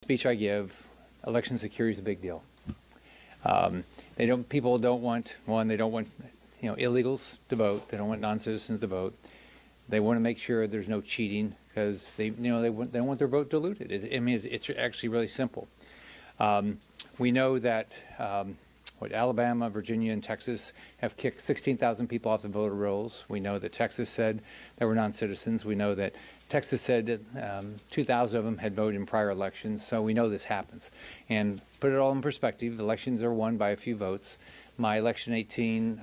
speech I give, election security is a big deal. People don't want, they don't want illegals to vote. They don't want non-citizens to vote. They want to make sure there's no cheating because they don't want their vote diluted. It's actually really simple. We know that Alabama, Virginia, and Texas have kicked 16,000 people off the voter rolls. We know that Texas said they were non-citizens. We know that Texas said that 2,000 of them had voted in prior elections. So we know this happens. And put it all in perspective, elections are won by a few votes. My election 18,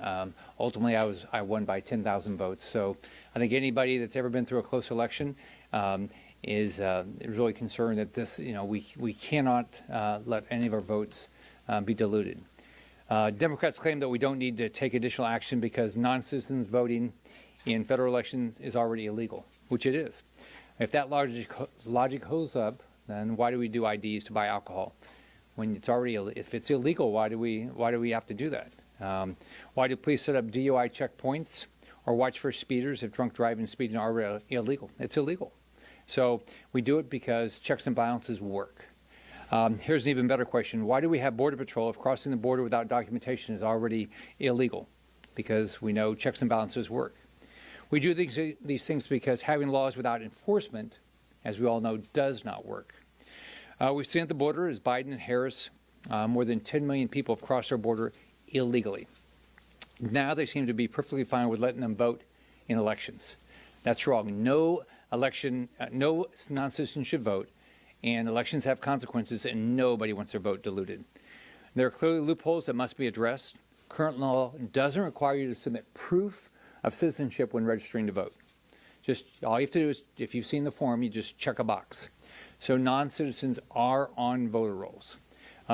ultimately I won by 10,000 votes. So I think anybody that's ever been through a close election is really concerned that this, we cannot let any of our votes be diluted. Democrats claim that we don't need to take additional action because non-citizens voting in federal elections is already illegal, which it is. If that logic holds up, then why do we do IDs to buy alcohol? When it's already, if it's illegal, why do we have to do that? Why do police set up DUI checkpoints or watch for speeders if drunk driving and speeding are illegal? It's illegal. So we do it because checks and balances work. Here's an even better question. Why do we have Border Patrol if crossing the border without documentation is already illegal? Because we know checks and balances work. We do these things because having laws without enforcement, as we all know, does not work. We've seen at the border as Biden and Harris, more than 10 million people have crossed our border illegally. Now they seem to be perfectly fine with letting them vote in elections. That's wrong. No non-citizen should vote, and elections have consequences, and nobody wants their vote diluted. There are clearly loopholes that must be addressed. Current law doesn't require you to submit proof of citizenship when registering to vote. Just all you have to do is, if you've seen the form, you just check a box. So non-citizens are on voter rolls.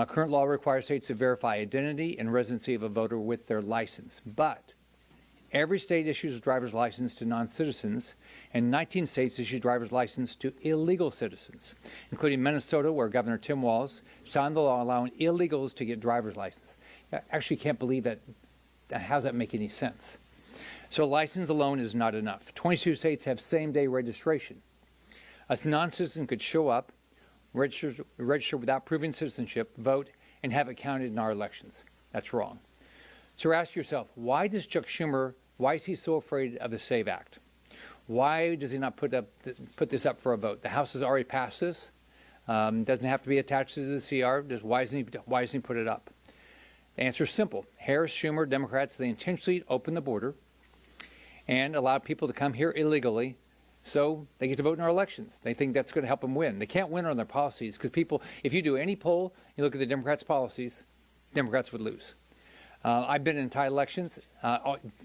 Current law requires states to verify identity and residency of a voter with their license. But every state issues a driver's license to non-citizens, and 19 states issue driver's license to illegal citizens, including Minnesota, where Governor Tim Walz signed the law allowing illegals to get driver's license. I actually can't believe that. How does that make any sense? So a license alone is not enough. 22 states have same-day registration. A non-citizen could show up, register without proving citizenship, vote, and have it counted in our elections. That's wrong. So ask yourself, why is he so afraid of the SAVE Act? Why does he not put this up for a vote? The House has already passed this. Doesn't have to be attached to the CR. Why doesn't he put it up? The answer is simple. Harris, Schumer, Democrats, they intentionally open the border and allow people to come here illegally so they get to vote in our elections. They think that's going to help them win. They can't win on their policies because people, if you do any poll, you look at the Democrats' policies, Democrats would lose. I've been in tight elections.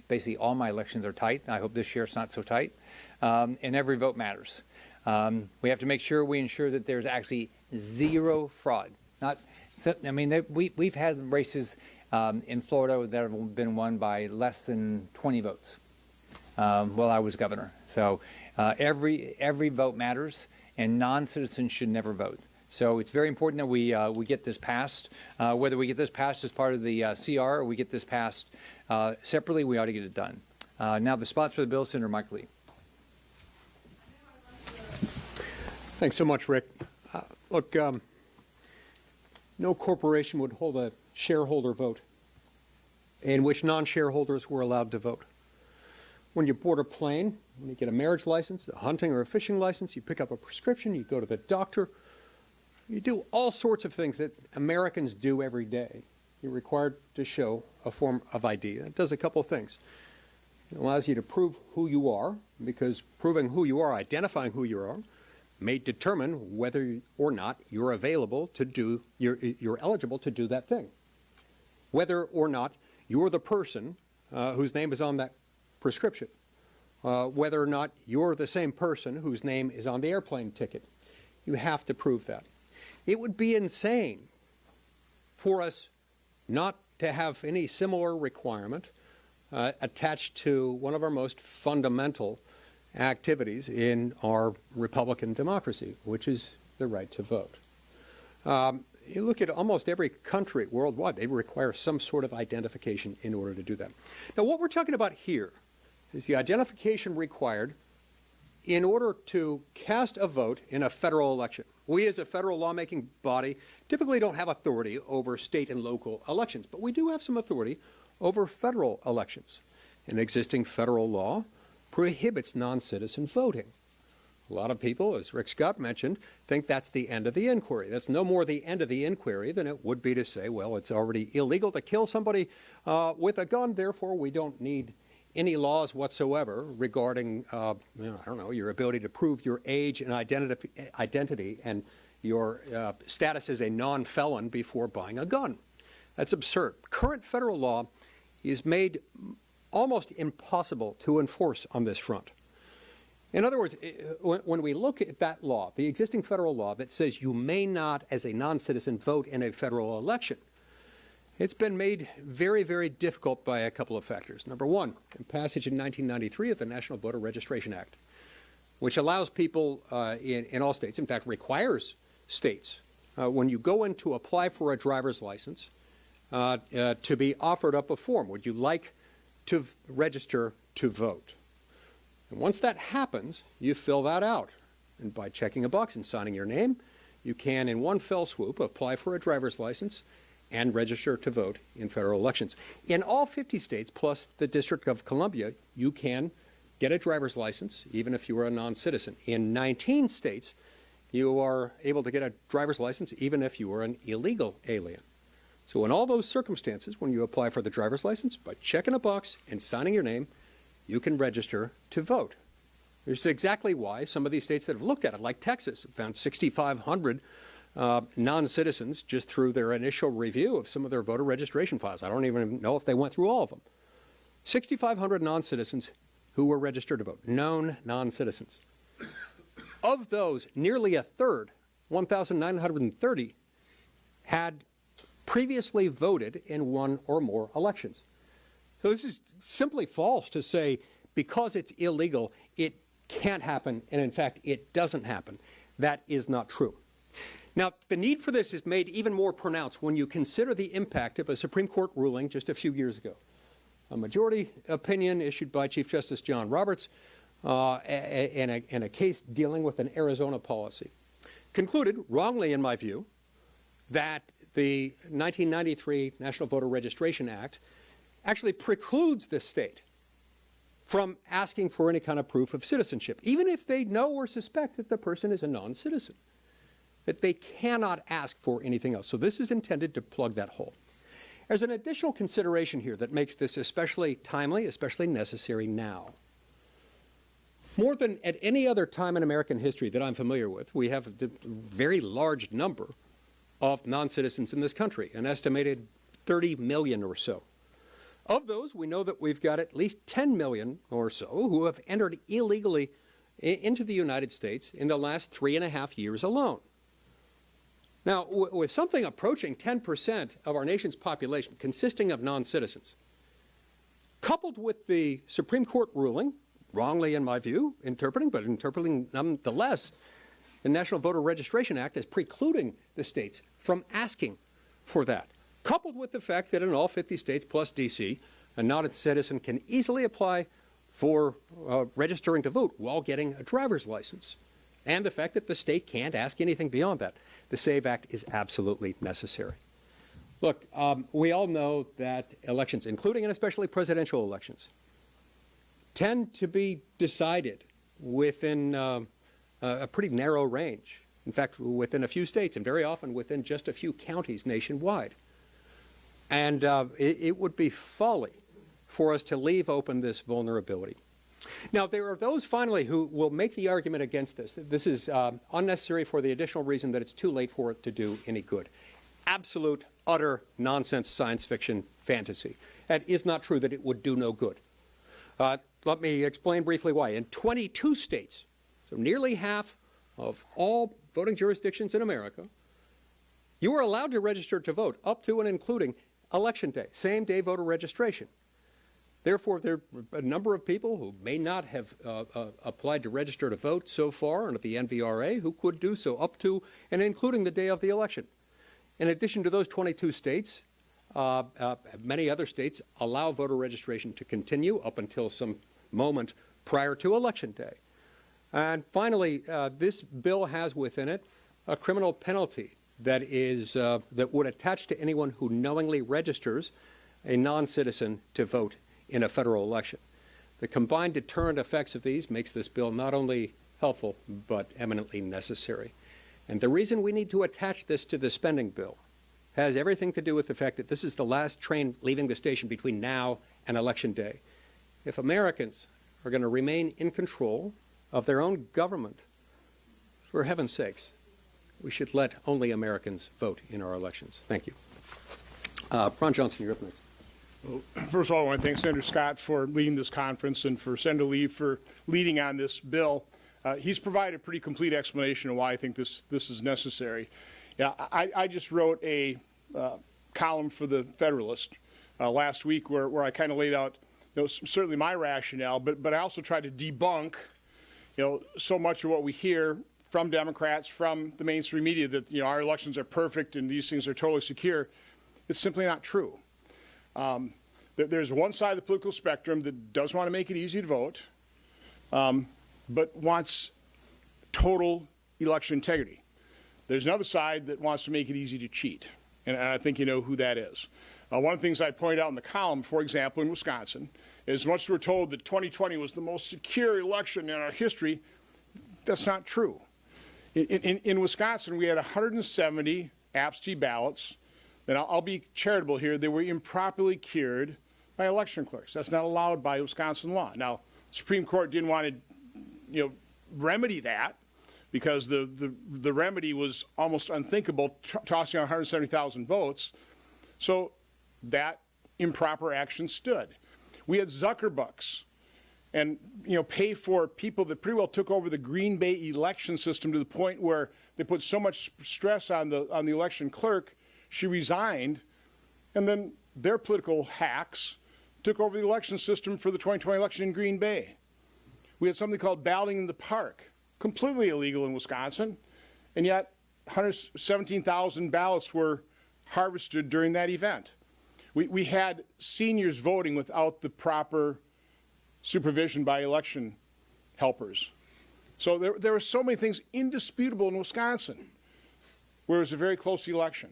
Basically, all my elections are tight. I hope this year it's not so tight. And every vote matters. We have to make sure we ensure that there's actually zero fraud. We've had races in Florida that have been won by less than 20 votes while I was governor. So every vote matters, and non-citizens should never vote. So it's very important that we get this passed. Whether we get this passed as part of the CR or we get this passed separately, we ought to get it done. Now, the sponsor of the bill, Senator Mike Lee. Thanks so much, Rick. Look, no corporation would hold a shareholder vote in which non-shareholders were allowed to vote. When you board a plane, when you get a marriage license, a hunting or a fishing license, you pick up a prescription, you go to the doctor, you do all sorts of things that Americans do every day. You're required to show a form of ID. It does a couple of things. It allows you to prove who you are, because proving who you are, identifying who you are, may determine whether or not you're available to do, you're eligible to do that thing. Whether or not you're the person whose name is on that prescription. Whether or not you're the same person whose name is on the airplane ticket. You have to prove that. It would be insane for us not to have any similar requirement attached to one of our most fundamental activities in our Republican democracy, which is the right to vote. You look at almost every country worldwide, they require some sort of identification in order to do that. Now, what we're talking about here is the identification required in order to cast a vote in a federal election, we as a federal lawmaking body typically don't have authority over state and local elections, but we do have some authority over federal elections. An existing federal law prohibits non-citizen voting. A lot of people, as Rick Scott mentioned, think that's the end of the inquiry. That's no more the end of the inquiry than it would be to say, well, it's already illegal to kill somebody with a gun, therefore we don't need any laws whatsoever regarding, I don't know, your ability to prove your age and identity and your status as a non-felon before buying a gun. That's absurd. Current federal law is made almost impossible to enforce on this front. In other words, when we look at that law, the existing federal law that says you may not, as a non-citizen, vote in a federal election, it's been made very, very difficult by a couple of factors. Number one, passage in 1993 of the National Voter Registration Act, which allows people in all states, in fact requires states, when you go in to apply for a driver's license, to be offered up a form. Would you like to register to vote? And once that happens, you fill that out. And by checking a box and signing your name, you can, in one fell swoop, apply for a driver's license and register to vote in federal elections. In all 50 states, plus the District of Columbia, you can get a driver's license, even if you are a non-citizen. In 19 states, you are able to get a driver's license, even if you are an illegal alien. So in all those circumstances, when you apply for the driver's license, by checking a box and signing your name, you can register to vote. This is exactly why some of these states that have looked at it, like Texas, have found 6,500 non-citizens just through their initial review of some of their voter registration files. I don't even know if they went through all of them. 6,500 non-citizens who were registered to vote, known non-citizens. Of those, nearly a third, 1,930, had previously voted in one or more elections. So this is simply false to say because it's illegal, it can't happen, and in fact, it doesn't happen. That is not true. Now, the need for this is made even more pronounced when you consider the impact of a Supreme Court ruling just a few years ago. A majority opinion issued by Chief Justice John Roberts in a case dealing with an Arizona policy concluded, wrongly in my view, that the 1993 National Voter Registration Act actually precludes the state from asking for any kind of proof of citizenship, even if they know or suspect that the person is a non-citizen, that they cannot ask for anything else. So this is intended to plug that hole. There's an additional consideration here that makes this especially timely, especially necessary now. More than at any other time in American history that I'm familiar with, we have a very large number of non-citizens in this country, an estimated 30 million or so. Of those, we know that we've got at least 10 million or so who have entered illegally into the United States in the last 3.5 years alone. Now, with something approaching 10% of our nation's population consisting of non-citizens, coupled with the Supreme Court ruling, wrongly in my view, interpreting nonetheless, the National Voter Registration Act as precluding the states from asking for that, coupled with the fact that in all 50 states plus D.C., a non-citizen can easily apply for registering to vote while getting a driver's license, and the fact that the state can't ask anything beyond that. The SAVE Act is absolutely necessary. Look, we all know that elections, including and especially presidential elections, tend to be decided within a pretty narrow range. In fact, within a few states, and very often within just a few counties nationwide. And it would be folly for us to leave open this vulnerability. Now, there are those, finally, who will make the argument against this. This is unnecessary for the additional reason that it's too late for it to do any good. Absolute, utter nonsense science fiction fantasy. That is not true that it would do no good. Let me explain briefly why. In 22 states, so nearly half of all voting jurisdictions in America, you are allowed to register to vote up to and including Election Day, same-day voter registration. Therefore, there are a number of people who may not have applied to register to vote so far under the NVRA who could do so up to and including the day of the election. In addition to those 22 states, many other states allow voter registration to continue up until some moment prior to Election Day. And finally, this bill has within it a criminal penalty that would attach to anyone who knowingly registers a non-citizen to vote in a federal election. The combined deterrent effects of these makes this bill not only helpful, but eminently necessary. And the reason we need to attach this to the spending bill has everything to do with the fact that this is the last train leaving the station between now and Election Day. If Americans are going to remain in control of their own government, for heaven's sakes, we should let only Americans vote in our elections. Thank you. Ron Johnson, you're up next. Well, first of all, I want to thank Senator Scott for leading this conference and for Senator Lee for leading on this bill. He's provided a pretty complete explanation of why I think this is necessary. Yeah, I just wrote a column for the Federalist last week where I kind of laid out, certainly my rationale, but I also tried to debunk, so much of what we hear from Democrats, from the mainstream media, that our elections are perfect and these things are totally secure. It's simply not true. There's one side of the political spectrum that does want to make it easy to vote, but wants total election integrity. There's another side that wants to make it easy to cheat, and I think you know who that is. One of the things I pointed out in the column, for example, in Wisconsin, is much as we're told that 2020 was the most secure election in our history, that's not true. In Wisconsin, we had 170 absentee ballots, and I'll be charitable here, they were improperly cured by election clerks. That's not allowed by Wisconsin law. Now, the Supreme Court didn't want to, remedy that because the remedy was almost unthinkable, tossing out 170,000 votes. So that improper action stood. We had Zuckerbucks and pay for people that pretty well took over the Green Bay election system to the point where they put so much stress on the election clerk, she resigned, and then their political hacks took over the election system for the 2020 election in Green Bay. We had something called balloting in the park, completely illegal in Wisconsin, and yet 117,000 ballots were harvested during that event. We had seniors voting without the proper supervision by election helpers. So there were so many things indisputable in Wisconsin where it was a very close election.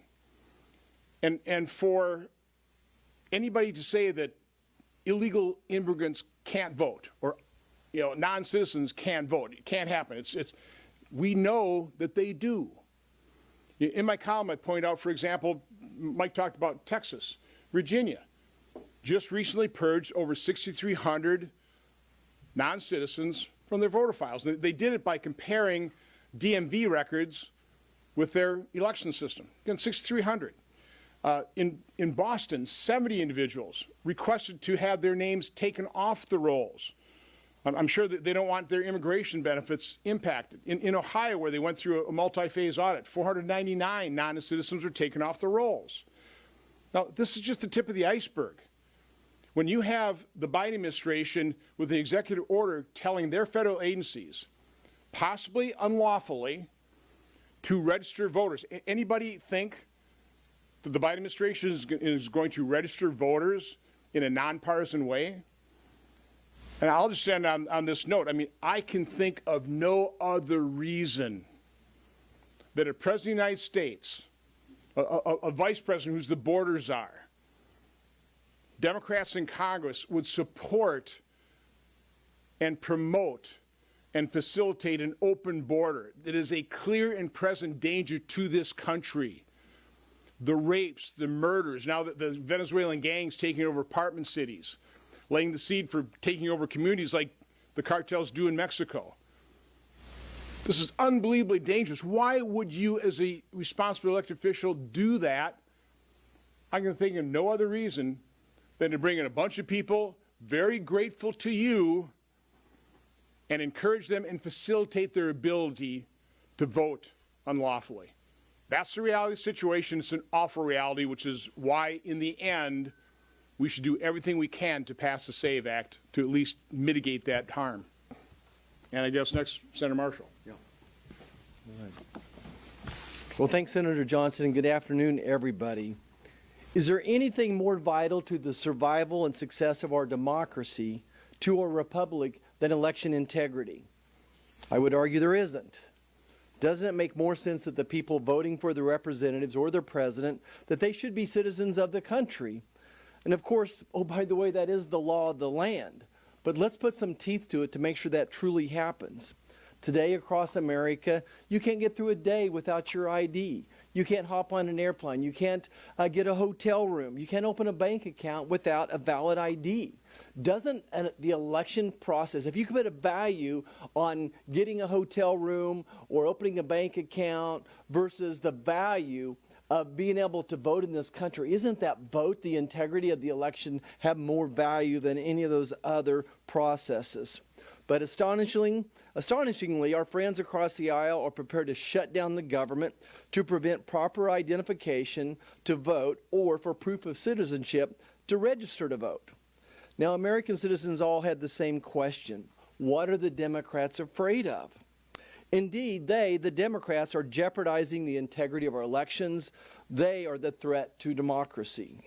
And for anybody to say that illegal immigrants can't vote or non-citizens can't vote, it can't happen. We know that they do. In my column, I point out, for example, Mike talked about Texas, Virginia, just recently purged over 6,300 non-citizens from their voter files. They did it by comparing DMV records with their election system. Again, 6,300. In Boston, 70 individuals requested to have their names taken off the rolls. I'm sure that they don't want their immigration benefits impacted. In Ohio, where they went through a multi-phase audit, 499 non-citizens were taken off the rolls. Now, this is just the tip of the iceberg. When you have the Biden administration with an executive order telling their federal agencies, possibly unlawfully, to register voters, anybody think that the Biden administration is going to register voters in a nonpartisan way? And I'll just end on this note. I mean, I can think of no other reason that a president of the United States, a vice president who's the border czar, Democrats in Congress would support and promote and facilitate an open border that is a clear and present danger to this country. The rapes, the murders, now that the Venezuelan gangs taking over apartment cities, laying the seed for taking over communities like the cartels do in Mexico. This is unbelievably dangerous. Why would you, as a responsible elected official, do that? I can think of no other reason than to bring in a bunch of people very grateful to you and encourage them and facilitate their ability to vote unlawfully. That's the reality of the situation. It's an awful reality, which is why, in the end, we should do everything we can to pass the SAVE Act to at least mitigate that harm. And I guess next, Senator Marshall. Yeah. All right. Well, thanks, Senator Johnson, and good afternoon, everybody. Is there anything more vital to the survival and success of our democracy, to our republic, than election integrity? I would argue there isn't. Doesn't it make more sense that the people voting for the representatives or their president, that they should be citizens of the country? And of course, oh, by the way, that is the law of the land. But let's put some teeth to it to make sure that truly happens. Today across America, you can't get through a day without your ID. You can't hop on an airplane. You can't get a hotel room. You can't open a bank account without a valid ID. Doesn't the election process, if you could put a value on getting a hotel room or opening a bank account versus the value of being able to vote in this country, isn't that vote, the integrity of the election, have more value than any of those other processes? But astonishingly, our friends across the aisle are prepared to shut down the government to prevent proper identification to vote or for proof of citizenship to register to vote. Now, American citizens all had the same question. What are the Democrats afraid of? Indeed, the Democrats, are jeopardizing the integrity of our elections. They are the threat to democracy.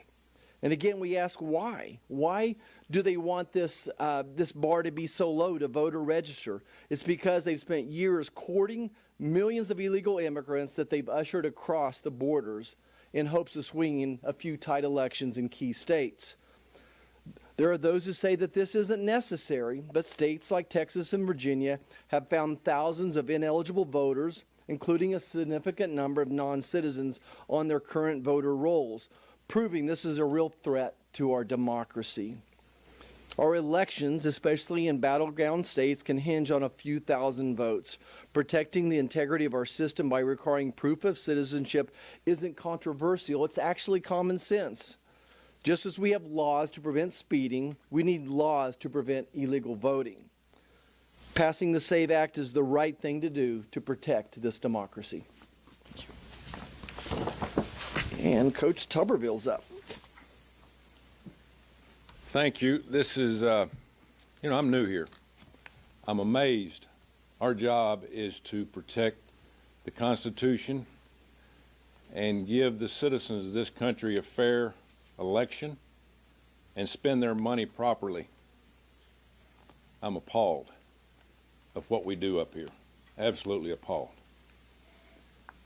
And again, we ask why? Why do they want this bar to be so low to vote or register? It's because they've spent years courting millions of illegal immigrants that they've ushered across the borders in hopes of swinging a few tight elections in key states. There are those who say that this isn't necessary, but states like Texas and Virginia have found thousands of ineligible voters, including a significant number of non-citizens, on their current voter rolls, proving this is a real threat to our democracy. Our elections, especially in battleground states, can hinge on a few thousand votes. Protecting the integrity of our system by requiring proof of citizenship isn't controversial. It's actually common sense. Just as we have laws to prevent speeding, we need laws to prevent illegal voting. Passing the SAVE Act is the right thing to do to protect this democracy. And Coach Tuberville's up. Thank you. This is, I'm new here. I'm amazed. Our job is to protect the Constitution and give the citizens of this country a fair election and spend their money properly. I'm appalled of what we do up here. Absolutely appalled.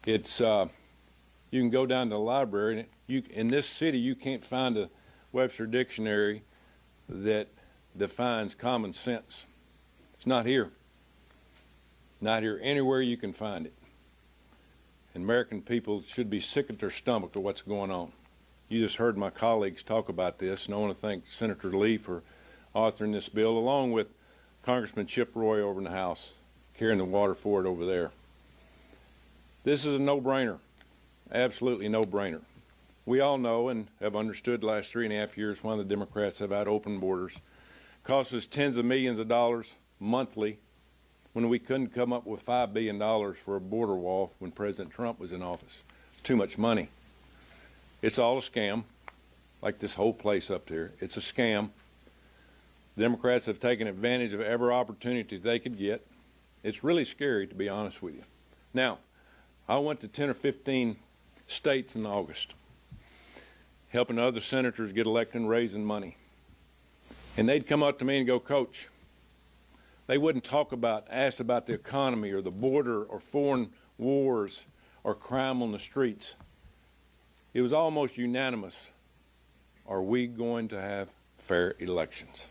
It's you can go down to the library and in this city you can't find a Webster dictionary that defines common sense. It's not here. Not here. Anywhere you can find it. And American people should be sick at their stomach to what's going on. You just heard my colleagues talk about this, and I want to thank Senator Lee for authoring this bill, along with Congressman Chip Roy over in the House, carrying the water for it over there. This is a no-brainer, absolutely no-brainer. We all know and have understood the last 3.5 years why the Democrats have had open borders. Cost us tens of millions of dollars monthly when we couldn't come up with $5 billion for a border wall when President Trump was in office. Too much money. It's all a scam, like this whole place up there. It's a scam. The Democrats have taken advantage of every opportunity they could get. It's really scary, to be honest with you. Now, I went to 10 or 15 states in August, helping other senators get elected and raising money. And they'd come up to me and go, Coach, they wouldn't ask about the economy or the border or foreign wars or crime on the streets. It was almost unanimous. Are we going to have fair elections?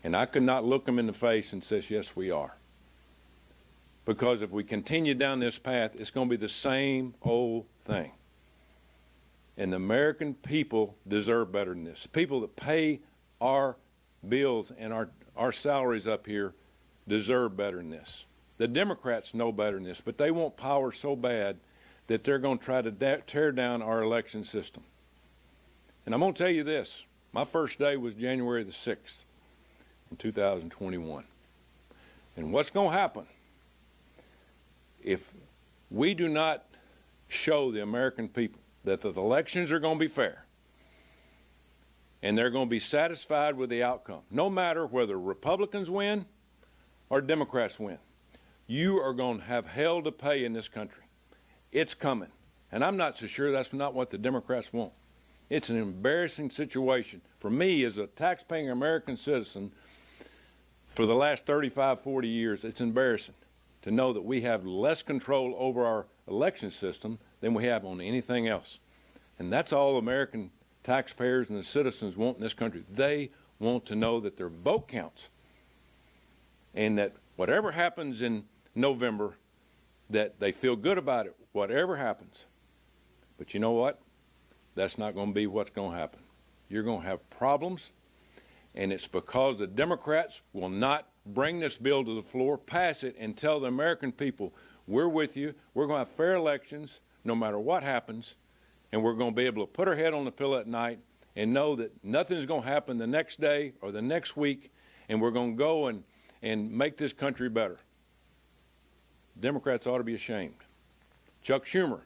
And I could not look them in the face and say, yes, we are. Because if we continue down this path, it's going to be the same old thing. And the American people deserve better than this. People that pay our bills and our salaries up here deserve better than this. The Democrats know better than this, but they want power so bad that they're going to try to tear down our election system. And I'm going to tell you this. My first day was January the 6th in 2021. And what's going to happen if we do not show the American people that the elections are going to be fair and they're going to be satisfied with the outcome, no matter whether Republicans win or Democrats win, you are going to have hell to pay in this country. It's coming. And I'm not so sure that's not what the Democrats want. It's an embarrassing situation for me as a taxpaying American citizen for the last 35, 40 years, it's embarrassing to know that we have less control over our election system than we have on anything else. And that's all American taxpayers and the citizens want in this country. They want to know that their vote counts and that whatever happens in November, that they feel good about it, whatever happens. But you know what? That's not going to be what's going to happen. You're going to have problems, and it's because the Democrats will not bring this bill to the floor, pass it, and tell the American people, we're with you, we're going to have fair elections no matter what happens, and we're going to be able to put our head on the pillow at night and know that nothing's going to happen the next day or the next week, and we're going to go and make this country better. Democrats ought to be ashamed. Chuck Schumer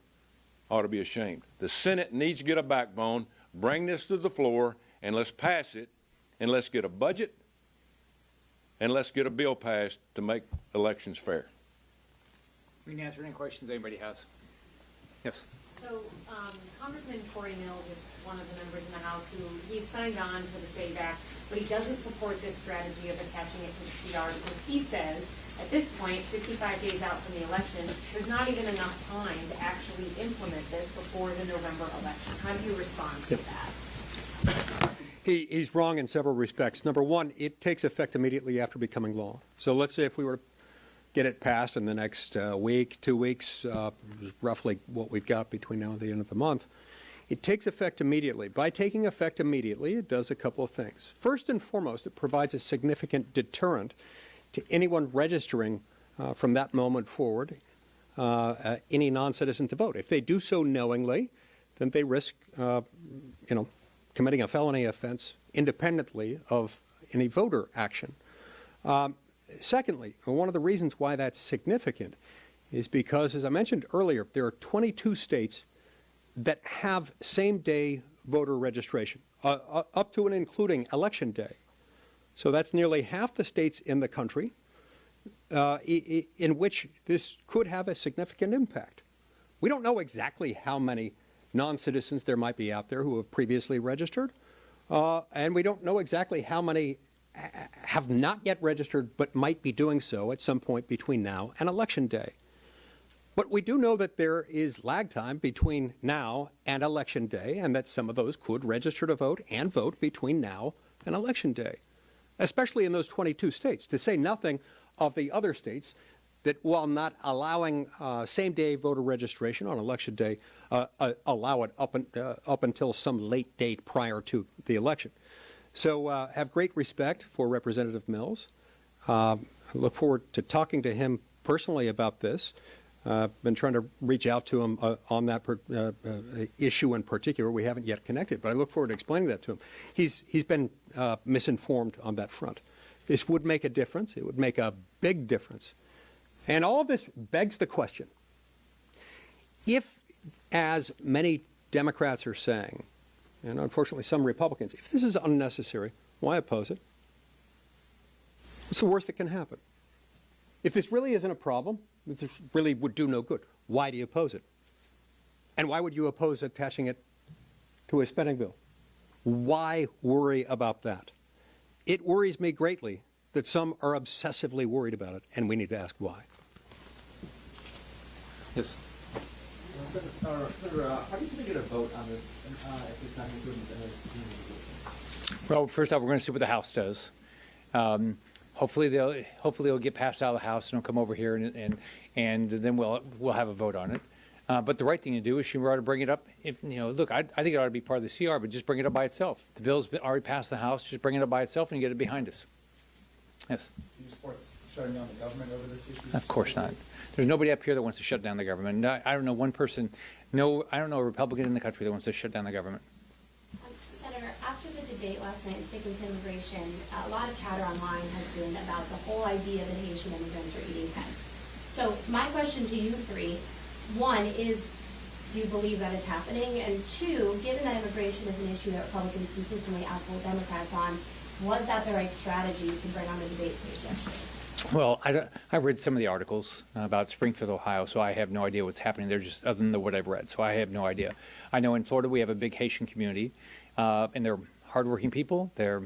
ought to be ashamed. The Senate needs to get a backbone, bring this to the floor, and let's pass it, and let's get a budget, and let's get a bill passed to make elections fair. We can answer any questions anybody has. Yes. So Congressman Corey Mills is one of the members in the House who he signed on to the SAVE Act, but he doesn't support this strategy of attaching it to the CR because he says at this point, 55 days out from the election, there's not even enough time to actually implement this before the November election. How do you respond to that? He's wrong in several respects. Number one, it takes effect immediately after becoming law. So let's say if we were to get it passed in the next week, 2 weeks, roughly what we've got between now and the end of the month, it takes effect immediately. By taking effect immediately, it does a couple of things. First and foremost, it provides a significant deterrent to anyone registering from that moment forward, any non-citizen to vote. If they do so knowingly, then they risk, committing a felony offense independently of any voter action. Secondly, one of the reasons why that's significant is because, as I mentioned earlier, there are 22 states that have same-day voter registration, up to and including Election Day. So that's nearly half the states in the country in which this could have a significant impact. We don't know exactly how many non-citizens there might be out there who have previously registered, and we don't know exactly how many have not yet registered but might be doing so at some point between now and Election Day. But we do know that there is lag time between now and Election Day, and that some of those could register to vote and vote between now and Election Day, especially in those 22 states, to say nothing of the other states that, while not allowing same-day voter registration on Election Day, allow it up until some late date prior to the election. So have great respect for Representative Mills. I look forward to talking to him personally about this. I've been trying to reach out to him on that issue in particular. We haven't yet connected, but I look forward to explaining that to him. He's been misinformed on that front. This would make a difference. It would make a big difference. And all of this begs the question, if, as many Democrats are saying, and unfortunately some Republicans, if this is unnecessary, why oppose it? What's the worst that can happen? If this really isn't a problem, if this really would do no good, why do you oppose it? And why would you oppose attaching it to a spending bill? Why worry about that? It worries me greatly that some are obsessively worried about it, and we need to ask why. Yes. Senator, how do you think you're going to vote on this if it's not included in the Well, first off, we're going to see what the House does. Hopefully they'll get passed out of the House and it'll come over here and then we'll have a vote on it. But the right thing to do is Schumer ought to bring it up. Look, I think it ought to be part of the CR, but just bring it up by itself. The bill's already passed the House. Just bring it up by itself and get it behind us. Yes. Do you support shutting down the government over this issue? Of course not. There's nobody up here that wants to shut down the government. I don't know one person. No, I don't know a Republican in the country that wants to shut down the government. Senator, after the debate last night in sticking to immigration, a lot of chatter online has been about the whole idea that Haitian immigrants are eating pets. So my question to you three, one is, do you believe that is happening? And two, given that immigration is an issue that Republicans consistently outvote Democrats on, was that the right strategy to bring on the debate stage yesterday? Well, I've read some of the articles about Springfield, Ohio, so I have no idea what's happening there, just other than what I've read. So I have no idea. I know in Florida we have a big Haitian community, and they're hardworking people. They're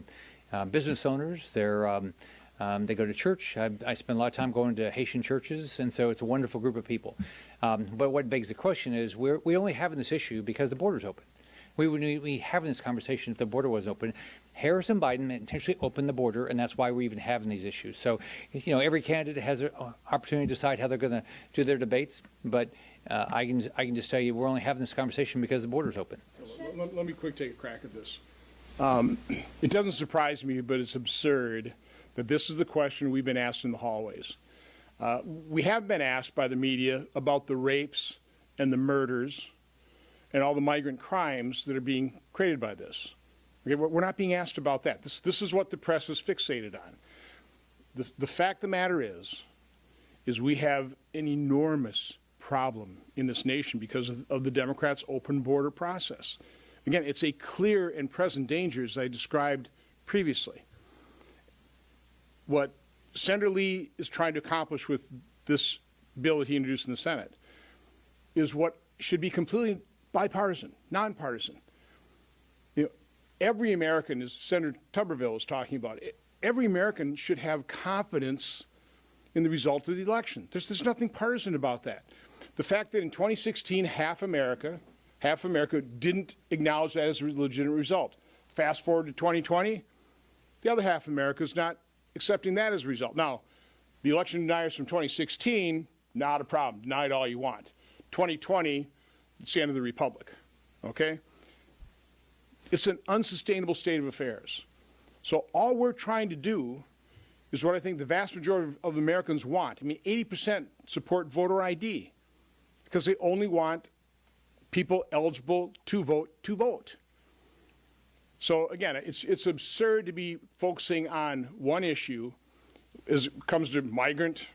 business owners. They're They go to church. I spend a lot of time going to Haitian churches, and so it's a wonderful group of people. But what begs the question is, we only having this issue because the border's open. We would be having this conversation if the border was open. Harris and Biden intentionally opened the border, and that's why we're even having these issues. So, every candidate has an opportunity to decide how they're going to do their debates. But I can just tell you, we're only having this conversation because the border's open. Let me quick take a crack at this. It doesn't surprise me, but it's absurd that this is the question we've been asked in the hallways. We have been asked by the media about the rapes and the murders and all the migrant crimes that are being created by this. Okay, we're not being asked about that. This is what the press is fixated on. The fact of the matter is we have an enormous problem in this nation because of the Democrats' open border process. Again, it's a clear and present danger, as I described previously. What Senator Lee is trying to accomplish with this bill that he introduced in the Senate is what should be completely bipartisan, nonpartisan. Every American, as Senator Tuberville was talking about, every American should have confidence in the result of the election. There's nothing partisan about that. The fact that in 2016, half America didn't acknowledge that as a legitimate result. Fast forward to 2020, the other half of America is not accepting that as a result. Now, the election deniers from 2016, not a problem. Deny it all you want. 2020, it's the end of the republic. Okay? It's an unsustainable state of affairs. So all we're trying to do is what I think the vast majority of Americans want. I mean, 80% support voter ID because they only want people eligible to vote. So again, it's absurd to be focusing on one issue as it comes to migrant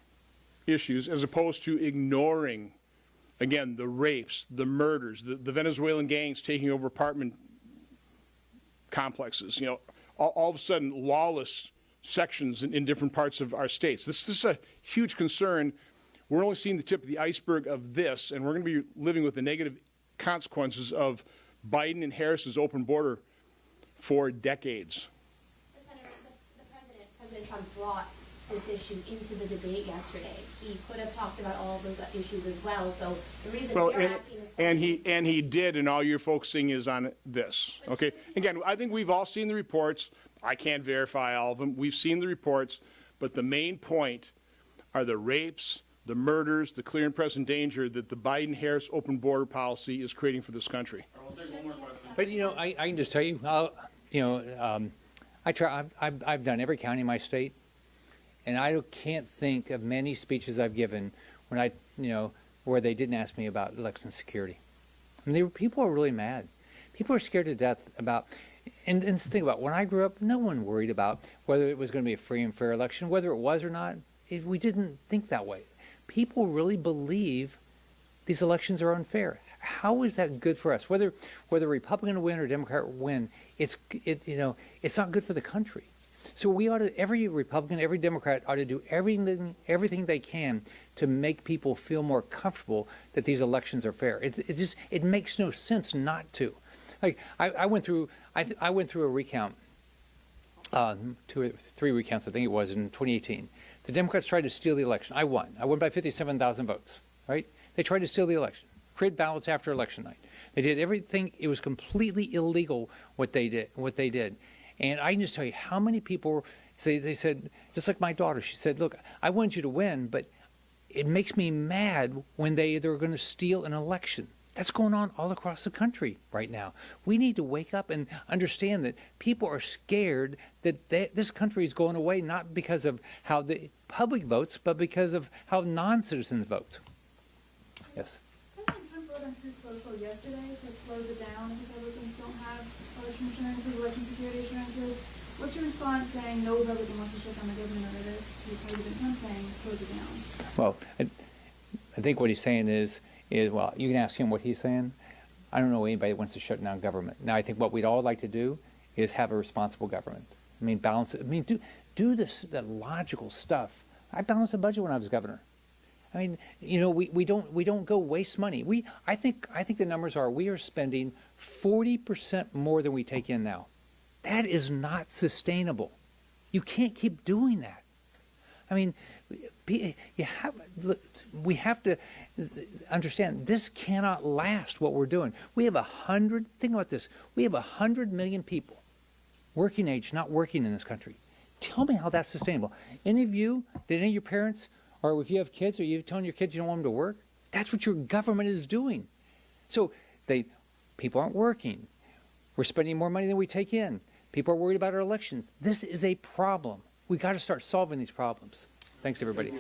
issues as opposed to ignoring, again, the rapes, the murders, the Venezuelan gangs taking over apartment complexes, all of a sudden lawless sections in different parts of our states. This is a huge concern. We're only seeing the tip of the iceberg of this, and we're going to be living with the negative consequences of Biden and Harris's open border for decades. But Senator, President Trump brought this issue into the debate yesterday. He could have talked about all of those issues as well. So the reason we're asking this question, and he did, and all you're focusing is on this. Okay. Again, I think we've all seen the reports. I can't verify all of them. We've seen the reports, but the main point are the rapes, the murders, the clear and present danger that the Biden-Harris open border policy is creating for this country. But I can just tell you, I've done every county in my state, and I can't think of many speeches I've given when where they didn't ask me about election security. I mean, people are really mad. People are scared to death about. And think about when I grew up, no one worried about whether it was going to be a free and fair election, whether it was or not. We didn't think that way. People really believe these elections are unfair. How is that good for us? Whether Republican win or Democrat win, it's not good for the country. So every Republican, every Democrat ought to do everything they can to make people feel more comfortable that these elections are fair. It makes no sense not to. Like I went through a recount, 2 or 3 recounts, I think it was, in 2018. The Democrats tried to steal the election. I won. I won by 57,000 votes. Right? They tried to steal the election, create ballots after election night. They did everything. It was completely illegal what they did. And I can just tell you how many people they said, just like my daughter, she said, "Look, I want you to win, but it makes me mad when they're going to steal an election." That's going on all across the country right now. We need to wake up and understand that people are scared that this country is going away, not because of how the public votes, but because of how non-citizens vote. Yes. President Trump wrote on Truth Social yesterday to close it down if Republicans don't have election assurances, election security assurances. What's your response saying no Republican wants to shut down the government over this to President Trump saying close it down? Well, I think what he's saying is, well, you can ask him what he's saying. I don't know anybody that wants to shut down government. Now, I think what we'd all like to do is have a responsible government. I mean, balance it. I mean, do the logical stuff. I balanced the budget when I was governor. I mean, we don't go waste money. I think the numbers are we are spending 40% more than we take in now. That is not sustainable. You can't keep doing that. I mean, we have to understand this cannot last what we're doing. We have think about this, we have 100 million people, working age, not working in this country. Tell me how that's sustainable. Did any of your parents, or if you have kids, are you telling your kids you don't want them to work? That's what your government is doing. So people aren't working. We're spending more money than we take in. People are worried about our elections. This is a problem. We got to start solving these problems. Thanks, everybody.